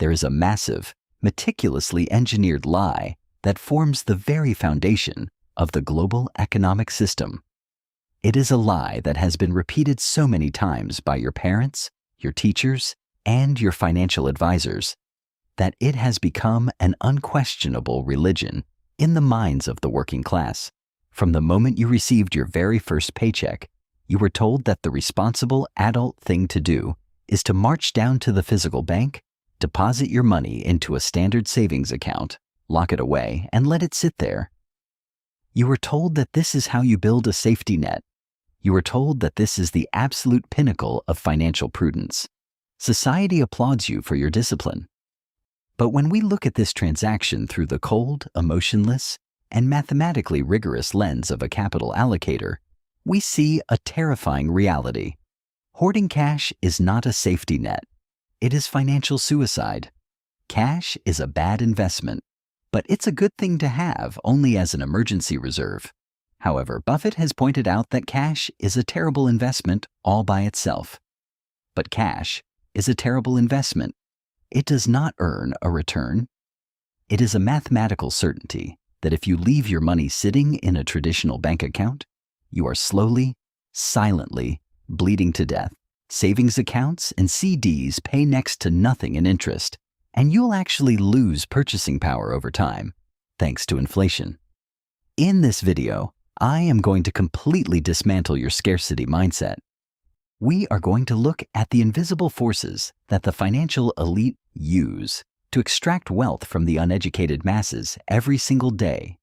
there is a massive, meticulously engineered lie that forms the very foundation of the global economic system. It is a lie that has been repeated so many times by your parents, your teachers, and your financial advisors that it has become an unquestionable religion in the minds of the working class. From the moment you received your very first paycheck, you were told that the responsible adult thing to do is to march down to the physical bank, deposit your money into a standard savings account, lock it away, and let it sit there. You were told that this is how you build a safety net. You were told that this is the absolute pinnacle of financial prudence. Society applauds you for your discipline. But when we look at this transaction through the cold, emotionless, and mathematically rigorous lens of a capital allocator, we see a terrifying reality. Hoarding cash is not a safety net. It is financial suicide. Cash is a bad investment, but it's a good thing to have only as an emergency reserve. However, Buffett has pointed out that cash is a terrible investment all by itself. But cash is a terrible investment. It does not earn a return. It is a mathematical certainty that if you leave your money sitting in a traditional bank account, you are slowly, silently bleeding to death. Savings accounts and CDs pay next to nothing in interest, and you'll actually lose purchasing power over time, thanks to inflation. In this video, I am going to completely dismantle your scarcity mindset. We are going to look at the invisible forces that the financial elite use to extract wealth from the uneducated masses every single day.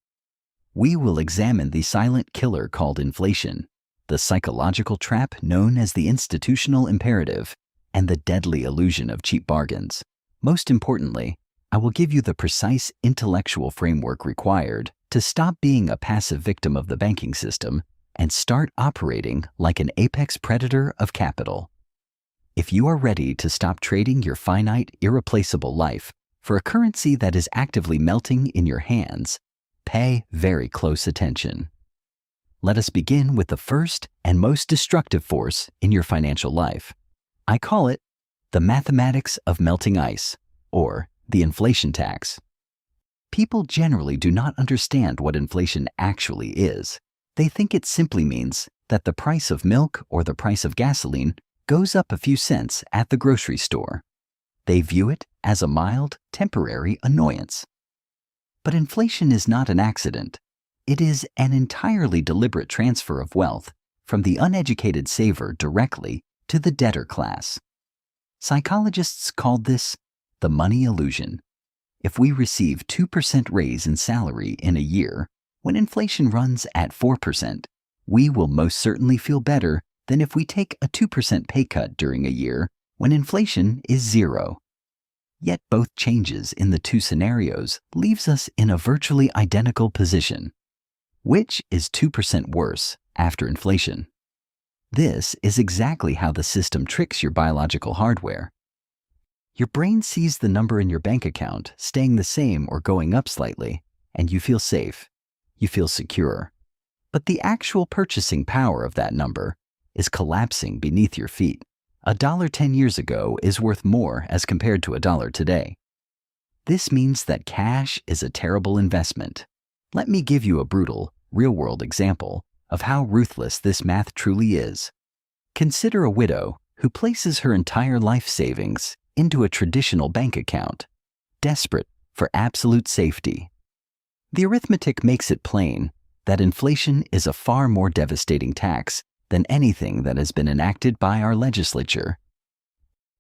We will examine the silent killer called inflation, the psychological trap known as the institutional imperative, and the deadly illusion of cheap bargains. Most importantly, I will give you the precise intellectual framework required to stop being a passive victim of the banking system and start operating like an apex predator of capital. If you are ready to stop trading your finite, irreplaceable life for a currency that is actively melting in your hands, pay very close attention. Let us begin with the first and most destructive force in your financial life. I call it the mathematics of melting ice, or the inflation tax. People generally do not understand what inflation actually is. They think it simply means that the price of milk or the price of gasoline goes up a few cents at the grocery store. They view it as a mild, temporary annoyance. But inflation is not an accident. It is an entirely deliberate transfer of wealth from the uneducated saver directly to the debtor class. Psychologists called this the money illusion. If we receive 2% raise in salary in a year, when inflation runs at 4%, we will most certainly feel better than if we take a 2% pay cut during a year when inflation is 0. Yet both changes in the two scenarios leaves us in a virtually identical position. Which is 2% worse after inflation? This is exactly how the system tricks your biological hardware. Your brain sees the number in your bank account staying the same or going up slightly, and you feel safe. You feel secure. But the actual purchasing power of that number is collapsing beneath your feet. $1 10 years ago is worth more as compared to $1 today. This means that cash is a terrible investment. Let me give you a brutal, real-world example of how ruthless this math truly is. Consider a widow who places her entire life savings into a traditional bank account, desperate for absolute safety. The arithmetic makes it plain that inflation is a far more devastating tax than anything that has been enacted by our legislature.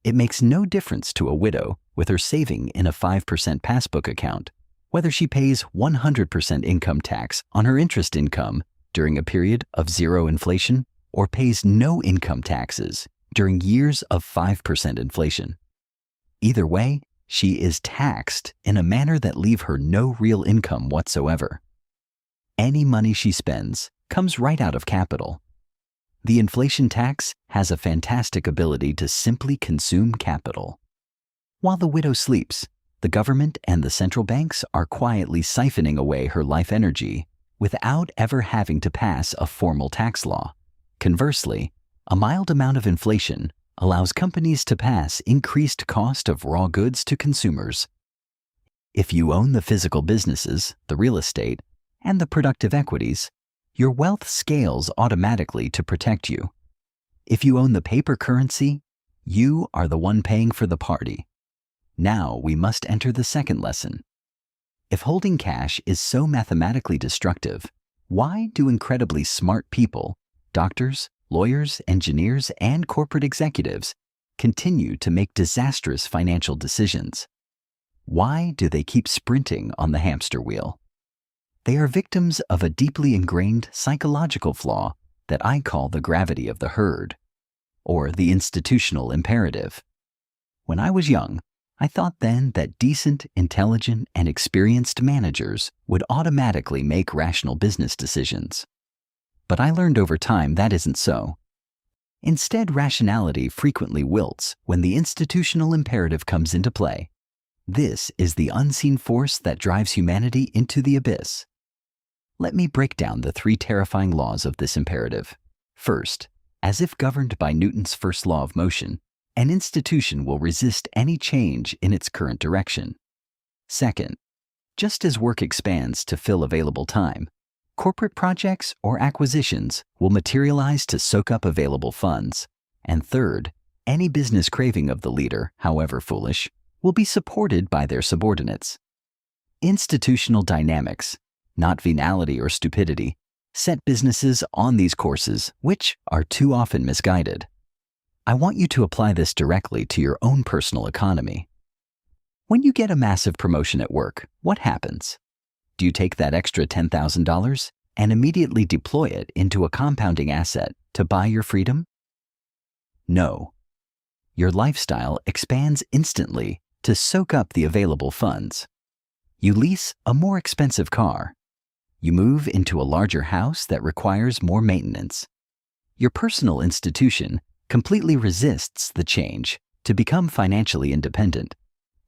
It makes no difference to a widow with her saving in a 5% passbook account whether she pays 100% income tax on her interest income during a period of 0 inflation or pays no income taxes during years of 5% inflation. Either way, she is taxed in a manner that leaves her no real income whatsoever. Any money she spends comes right out of capital. The inflation tax has a fantastic ability to simply consume capital. While the widow sleeps, the government and the central banks are quietly siphoning away her life energy without ever having to pass a formal tax law. Conversely, a mild amount of inflation allows companies to pass increased cost of raw goods to consumers. If you own the physical businesses, the real estate, and the productive equities, your wealth scales automatically to protect you. If you own the paper currency, you are the one paying for the party. Now we must enter the second lesson. If holding cash is so mathematically destructive, why do incredibly smart people, doctors, lawyers, engineers, and corporate executives, continue to make disastrous financial decisions? Why do they keep sprinting on the hamster wheel? They are victims of a deeply ingrained psychological flaw that I call the gravity of the herd, or the institutional imperative. When I was young, I thought then that decent, intelligent, and experienced managers would automatically make rational business decisions. But I learned over time that isn't so. Instead, rationality frequently wilts when the institutional imperative comes into play. This is the unseen force that drives humanity into the abyss. Let me break down the three terrifying laws of this imperative. First, as if governed by Newton's first law of motion, an institution will resist any change in its current direction. Second, just as work expands to fill available time, corporate projects or acquisitions will materialize to soak up available funds. And third, any business craving of the leader, however foolish, will be supported by their subordinates. Institutional dynamics, not venality or stupidity, set businesses on these courses, which are too often misguided. I want you to apply this directly to your own personal economy. When you get a massive promotion at work, what happens? Do you take that extra $10,000 and immediately deploy it into a compounding asset to buy your freedom? No. Your lifestyle expands instantly to soak up the available funds. You lease a more expensive car. You move into a larger house that requires more maintenance. Your personal institution completely resists the change to become financially independent,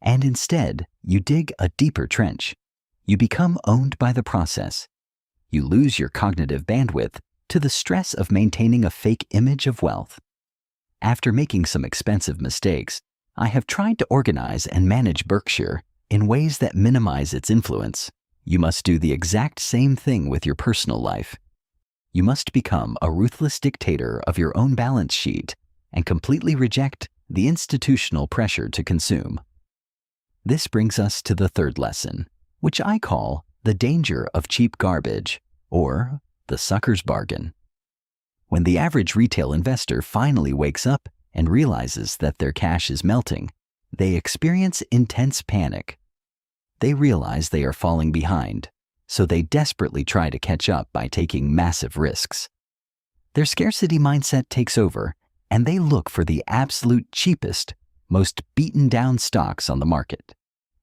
and instead you dig a deeper trench. You become owned by the process. You lose your cognitive bandwidth to the stress of maintaining a fake image of wealth. After making some expensive mistakes, I have tried to organize and manage Berkshire in ways that minimize its influence. You must do the exact same thing with your personal life. You must become a ruthless dictator of your own balance sheet and completely reject the institutional pressure to consume. This brings us to the third lesson, which I call the danger of cheap garbage, or the sucker's bargain. When the average retail investor finally wakes up and realizes that their cash is melting, they experience intense panic. They realize they are falling behind, so they desperately try to catch up by taking massive risks. Their scarcity mindset takes over, and they look for the absolute cheapest, most beaten-down stocks on the market.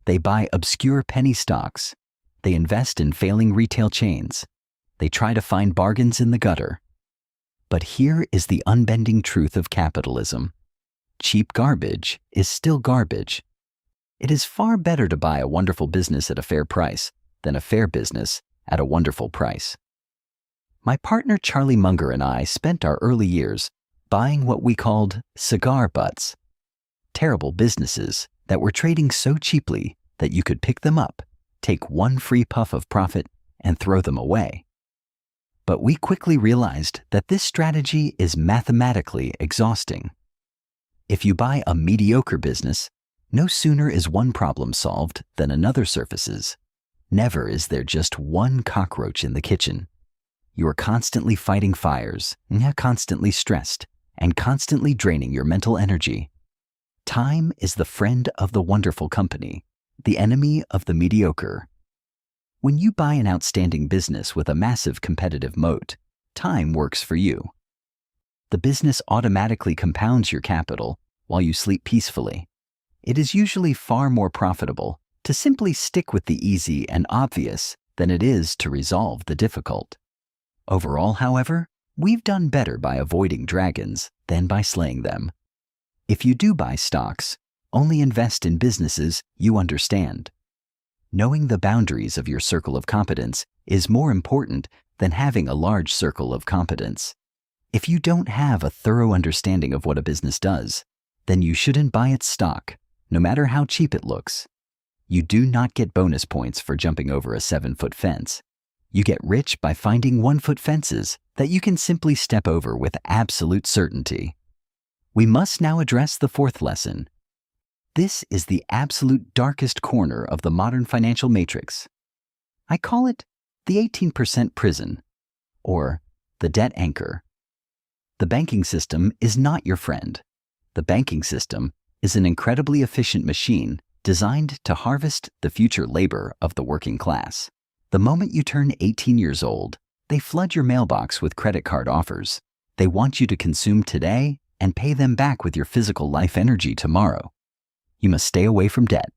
They buy obscure penny stocks. They invest in failing retail chains. They try to find bargains in the gutter. But here is the unbending truth of capitalism. Cheap garbage is still garbage. It is far better to buy a wonderful business at a fair price than a fair business at a wonderful price. My partner Charlie Munger and I spent our early years buying what we called cigar butts, terrible businesses that were trading so cheaply that you could pick them up, take one free puff of profit, and throw them away. But we quickly realized that this strategy is mathematically exhausting. If you buy a mediocre business, no sooner is one problem solved than another surfaces. Never is there just one cockroach in the kitchen. You are constantly fighting fires, constantly stressed, and constantly draining your mental energy. Time is the friend of the wonderful company, the enemy of the mediocre. When you buy an outstanding business with a massive competitive moat, time works for you. The business automatically compounds your capital while you sleep peacefully. It is usually far more profitable to simply stick with the easy and obvious than it is to resolve the difficult. Overall, however, we've done better by avoiding dragons than by slaying them. If you do buy stocks, only invest in businesses you understand. Knowing the boundaries of your circle of competence is more important than having a large circle of competence. If you don't have a thorough understanding of what a business does, then you shouldn't buy its stock, no matter how cheap it looks. You do not get bonus points for jumping over a 7-foot fence. You get rich by finding 1-foot fences that you can simply step over with absolute certainty. We must now address the fourth lesson. This is the absolute darkest corner of the modern financial matrix. I call it the 18% prison, or the debt anchor. The banking system is not your friend. The banking system is an incredibly efficient machine designed to harvest the future labor of the working class. The moment you turn 18 years old, they flood your mailbox with credit card offers. They want you to consume today and pay them back with your physical life energy tomorrow. You must stay away from debt.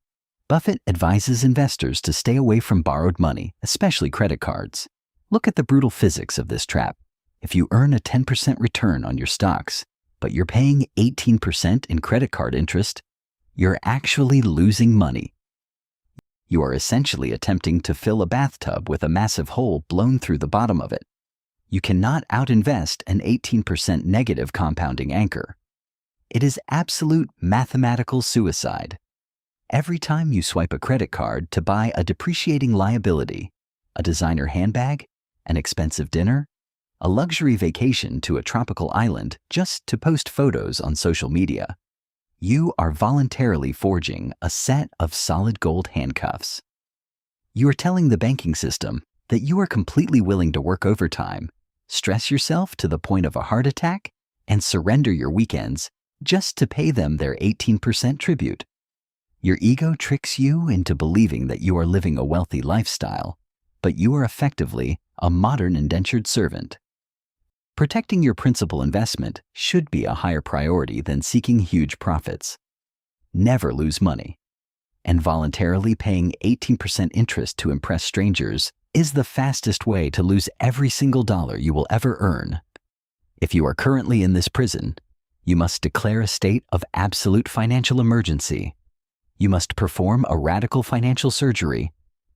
Buffett advises investors to stay away from borrowed money, especially credit cards. Look at the brutal physics of this trap. If you earn a 10% return on your stocks, but you're paying 18% in credit card interest, you're actually losing money. You are essentially attempting to fill a bathtub with a massive hole blown through the bottom of it. You cannot outinvest an 18% negative compounding anchor. It is absolute mathematical suicide. Every time you swipe a credit card to buy a depreciating liability, a designer handbag, an expensive dinner, a luxury vacation to a tropical island just to post photos on social media, you are voluntarily forging a set of solid gold handcuffs. You are telling the banking system that you are completely willing to work overtime, stress yourself to the point of a heart attack, and surrender your weekends just to pay them their 18% tribute. Your ego tricks you into believing that you are living a wealthy lifestyle, but you are effectively a modern indentured servant. Protecting your principal investment should be a higher priority than seeking huge profits. Never lose money. And voluntarily paying 18% interest to impress strangers is the fastest way to lose every single dollar you will ever earn. If you are currently in this prison, you must declare a state of absolute financial emergency. You must perform a radical financial surgery,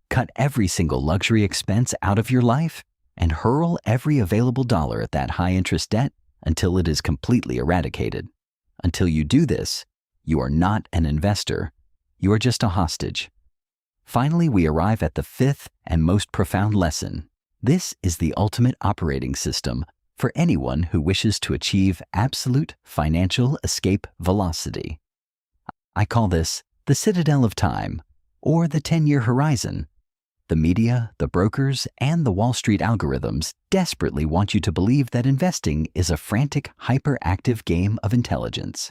cut every single luxury expense out of your life, and hurl every available dollar at that high-interest debt until it is completely eradicated. Until you do this, you are not an investor. You are just a hostage. Finally, we arrive at the fifth and most profound lesson. This is the ultimate operating system for anyone who wishes to achieve absolute financial escape velocity. I call this the Citadel of time, or the 10-year horizon. The media, the brokers, and the Wall Street algorithms desperately want you to believe that investing is a frantic, hyperactive game of intelligence.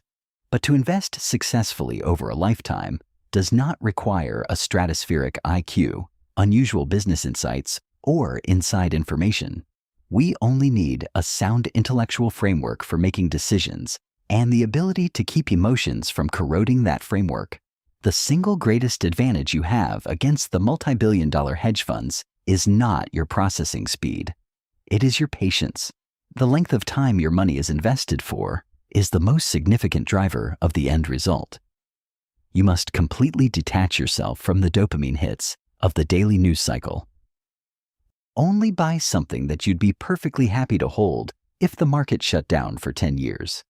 But to invest successfully over a lifetime does not require a stratospheric IQ, unusual business insights, or inside information. We only need a sound intellectual framework for making decisions and the ability to keep emotions from corroding that framework. The single greatest advantage you have against the multi-billion-dollar hedge funds is not your processing speed. It is your patience. The length of time your money is invested for is the most significant driver of the end result. You must completely detach yourself from the dopamine hits of the daily news cycle. Only buy something that you'd be perfectly happy to hold if the market shut down for 10 years.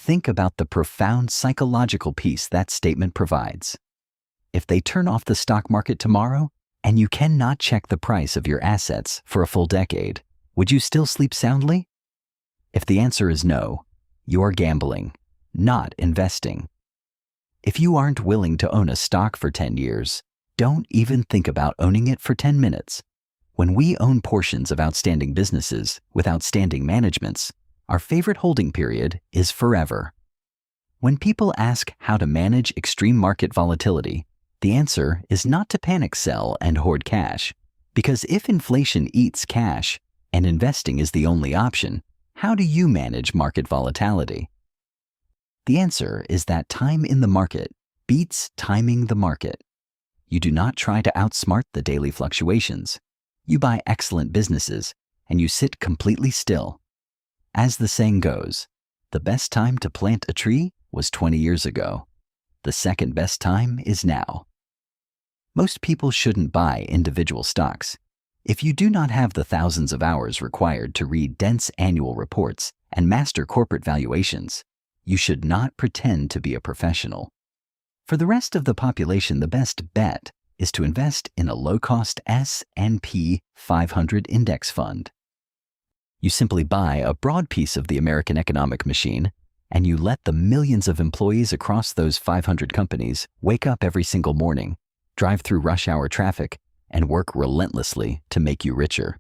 Think about the profound psychological peace that statement provides. If they turn off the stock market tomorrow and you cannot check the price of your assets for a full decade, would you still sleep soundly? If the answer is no, you're gambling, not investing. If you aren't willing to own a stock for 10 years, don't even think about owning it for 10 minutes. When we own portions of outstanding businesses with outstanding managements, our favorite holding period is forever. When people ask how to manage extreme market volatility, the answer is not to panic sell and hoard cash, because if inflation eats cash and investing is the only option, how do you manage market volatility? The answer is that time in the market beats timing the market. You do not try to outsmart the daily fluctuations. You buy excellent businesses and you sit completely still. As the saying goes, the best time to plant a tree was 20 years ago. The second best time is now. Most people shouldn't buy individual stocks. If you do not have the thousands of hours required to read dense annual reports and master corporate valuations, you should not pretend to be a professional. For the rest of the population, the best bet is to invest in a low-cost S&P 500 index fund. You simply buy a broad piece of the American economic machine, and you let the millions of employees across those 500 companies wake up every single morning, drive through rush hour traffic, and work relentlessly to make you richer.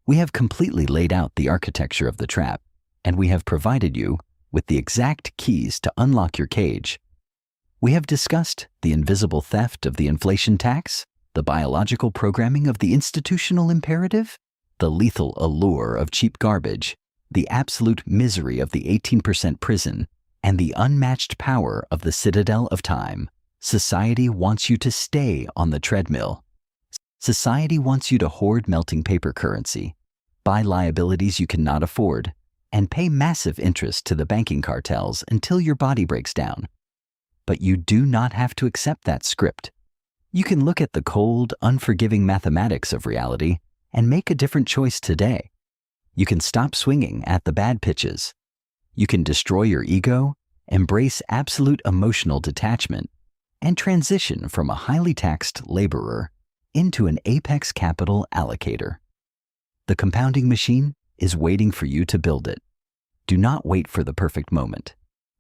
We have completely laid out the architecture of the trap, and we have provided you with the exact keys to unlock your cage. We have discussed the invisible theft of the inflation tax, the biological programming of the institutional imperative, the lethal allure of cheap garbage, the absolute misery of the 18% prison, and the unmatched power of the Citadel of time. Society wants you to stay on the treadmill. Society wants you to hoard melting paper currency, buy liabilities you cannot afford, and pay massive interest to the banking cartels until your body breaks down. But you do not have to accept that script. You can look at the cold, unforgiving mathematics of reality and make a different choice today. You can stop swinging at the bad pitches. You can destroy your ego, embrace absolute emotional detachment, and transition from a highly taxed laborer into an apex capital allocator. The compounding machine is waiting for you to build it. Do not wait for the perfect moment.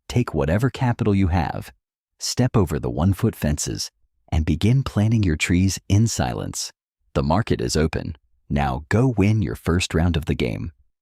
Take whatever capital you have, step over the 1-foot fences, and begin planting your trees in silence. The market is open. Now go win your first round of the game.